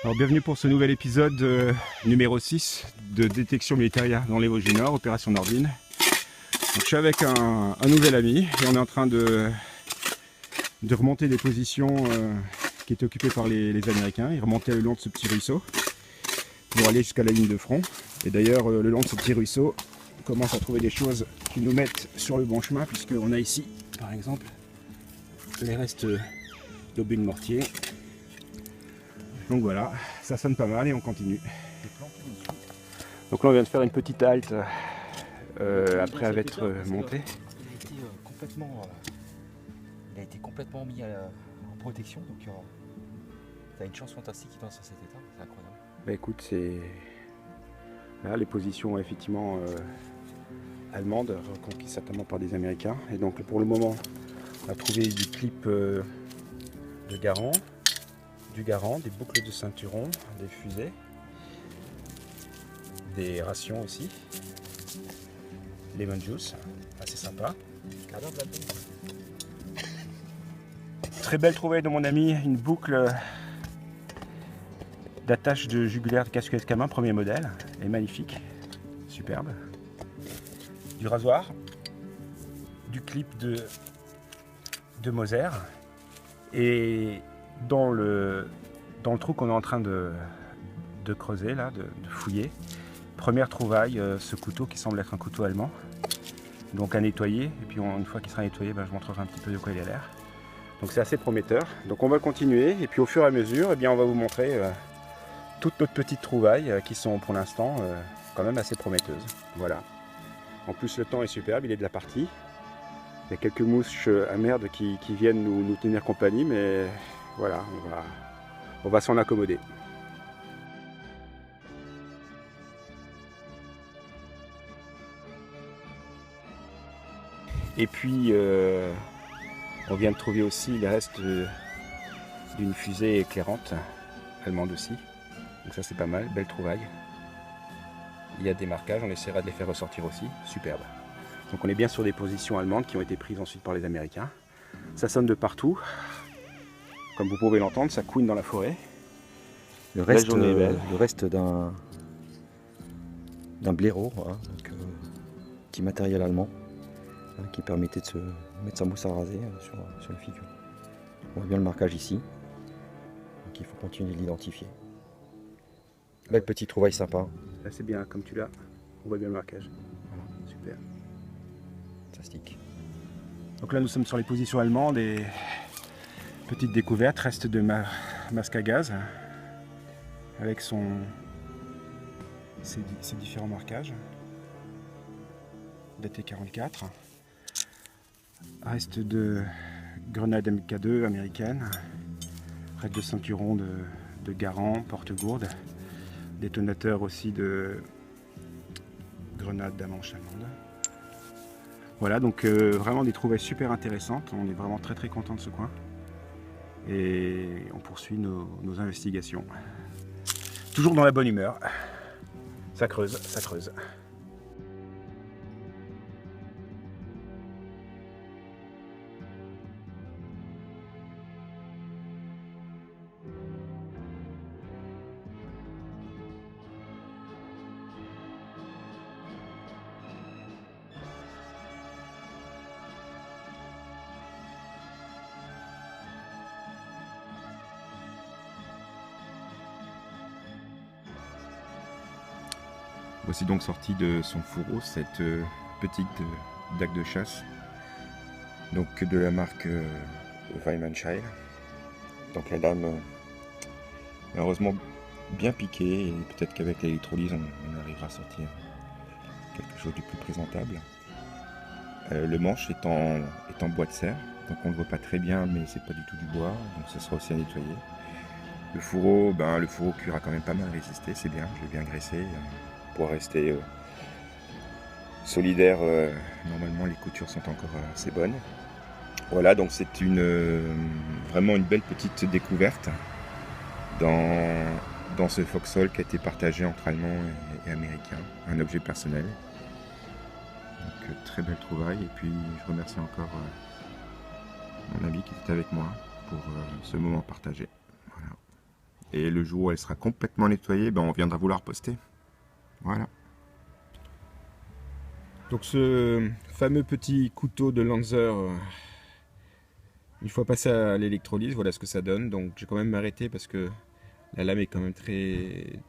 Alors bienvenue pour ce nouvel épisode numéro 6 de détection militaire dans les Vosges du Nord, opération Nordine. Donc, je suis avec un nouvel ami et on est en train de remonter des positions qui étaient occupées par les Américains. Ils remontaient le long de ce petit ruisseau pour aller jusqu'à la ligne de front. Et d'ailleurs le long de ce petit ruisseau, on commence à trouver des choses qui nous mettent sur le bon chemin, puisqu'on a ici par exemple les restes d'obus de mortier. Donc voilà, ça sonne pas mal et on continue. Donc là on vient de faire une petite halte après être monté. Il a été complètement mis en protection, donc tu as une chance fantastique qu'il dans cet état, c'est incroyable. Bah écoute, c'est là les positions effectivement allemandes, reconquises certainement par des Américains. Et donc pour le moment, on a trouvé du clip de Garand, du Garand, des boucles de ceinturon, des fusées, des rations aussi, lemon juice, assez sympa. Très belle trouvaille de mon ami, une boucle d'attache de jugulaire de casquette camin, premier modèle, et magnifique, superbe. Du rasoir, du clip de Moser, et dans le trou qu'on est en train de creuser, là, de fouiller, première trouvaille, ce couteau qui semble être un couteau allemand, donc à nettoyer, et puis une fois qu'il sera nettoyé, je montrerai un petit peu de quoi il a l'air. Donc c'est assez prometteur, donc on va continuer, et puis au fur et à mesure, on va vous montrer toutes nos petites trouvailles qui sont pour l'instant quand même assez prometteuses. Voilà. En plus le temps est superbe, il est de la partie. Il y a quelques mouches amerdes qui viennent nous tenir compagnie, mais voilà, on va s'en accommoder. Et puis on vient de trouver aussi les restes d'une fusée éclairante, allemande aussi. Donc ça c'est pas mal, belle trouvaille. Il y a des marquages, on essaiera de les faire ressortir aussi, superbe. Donc on est bien sur des positions allemandes qui ont été prises ensuite par les Américains. Ça sonne de partout. Comme vous pouvez l'entendre, ça couine dans la forêt. Le reste d'un blaireau, hein, donc, petit matériel allemand, hein, qui permettait de se mettre sa mousse à raser sur la figure. On voit bien le marquage ici, donc il faut continuer de l'identifier. Belle petite trouvaille sympa. Là c'est bien, comme tu l'as, on voit bien le marquage. Voilà, super. Fantastique. Donc là nous sommes sur les positions allemandes et petite découverte, reste de masque à gaz avec ses différents marquages. Daté 44. Reste de grenade MK2 américaine. Reste de ceinturon de Garand, porte-gourde. Détonateur aussi de grenade d'Amanche allemande. Voilà, donc vraiment des trouvailles super intéressantes. On est vraiment très très content de ce coin. Et on poursuit nos investigations. Toujours dans la bonne humeur. Ça creuse, ça creuse. Voici donc sorti de son fourreau cette petite dague de chasse, donc de la marque Weimannsheil. Donc la lame malheureusement bien piquée, et peut-être qu'avec l'électrolyse on arrivera à sortir quelque chose de plus présentable. Le manche est en bois de serre, donc on ne le voit pas très bien, mais c'est pas du tout du bois, donc ce sera aussi à nettoyer. Le fourreau cuir a quand même pas mal résisté, c'est bien, je l'ai bien graissé. Pour rester solidaire, normalement les coutures sont encore assez bonnes. Voilà, donc c'est vraiment une belle petite découverte dans ce Foxhole qui a été partagé entre Allemands et Américains, un objet personnel. Donc très belle trouvaille, et puis je remercie encore mon ami qui était avec moi pour ce moment partagé. Voilà. Et le jour où elle sera complètement nettoyée, ben, on viendra vous la reposter. Voilà. Donc ce fameux petit couteau de Lanzer, une fois passé à l'électrolyse, voilà ce que ça donne. Donc j'ai quand même arrêté parce que la lame est quand même très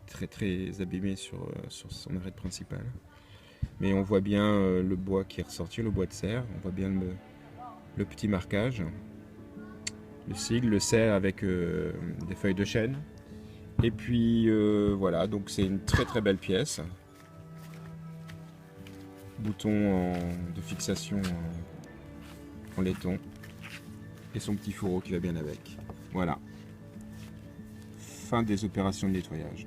abîmée sur son arête principale. Mais on voit bien le bois qui est ressorti, le bois de serre. On voit bien le petit marquage. Le sigle, le cerf avec des feuilles de chêne. Et puis voilà, donc c'est une très belle pièce. Bouton de fixation en laiton. Et son petit fourreau qui va bien avec. Voilà. Fin des opérations de nettoyage.